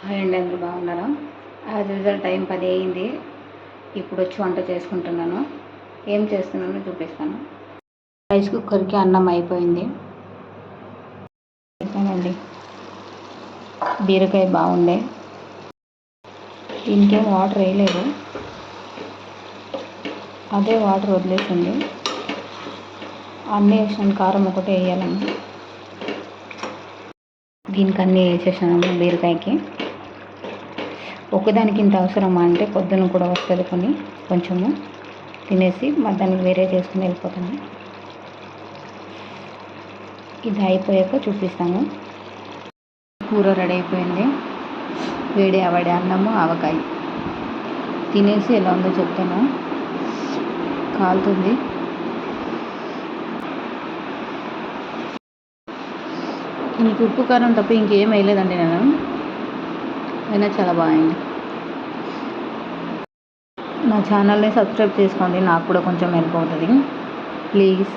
Hi అండి, అందరూ బాగున్నారా? యాజ్ యూజువల్ టైం 10 అయింది. ఇప్పుడు వచ్చి వంట చేసుకుంటున్నాను. ఏం చేస్తున్నానో చూపిస్తాను. రైస్ కుక్కర్కి అన్నం అయిపోయింది. చెప్పానండి, బీరకాయ బాగుండే. దీనికేం వాటర్ వేయలేదు, అదే వాటర్ వదిలేసింది. అన్నీ వేసాను, కారం ఒకటే వేయాలండి. దీనికి అన్నీ వేసేసాను. బీరకాయకి ఒకదానికి ఇంత అవసరమా అంటే పొద్దున కూడా వస్తుంది, కొంచెము తినేసి మధ్యాహ్నం వేరే చేసుకుని వెళ్ళిపోతాను. ఇది అయిపోయాక చూపిస్తాను. కూర రెడీ అయిపోయింది. వేడి అన్నము ఆవకాయ తినేసి ఎలా ఉందో చెప్తాను. కాలుతుంది. ఇంక ఉప్పు కారం తప్ప ఇంకేం వేయలేదండి నేను. అయినా చాలా బాగుంది. నా ఛానల్ని సబ్స్క్రైబ్ చేసుకోండి, నాకు కూడా కొంచెం హెల్ప్ అవుతుంది. ప్లీజ్.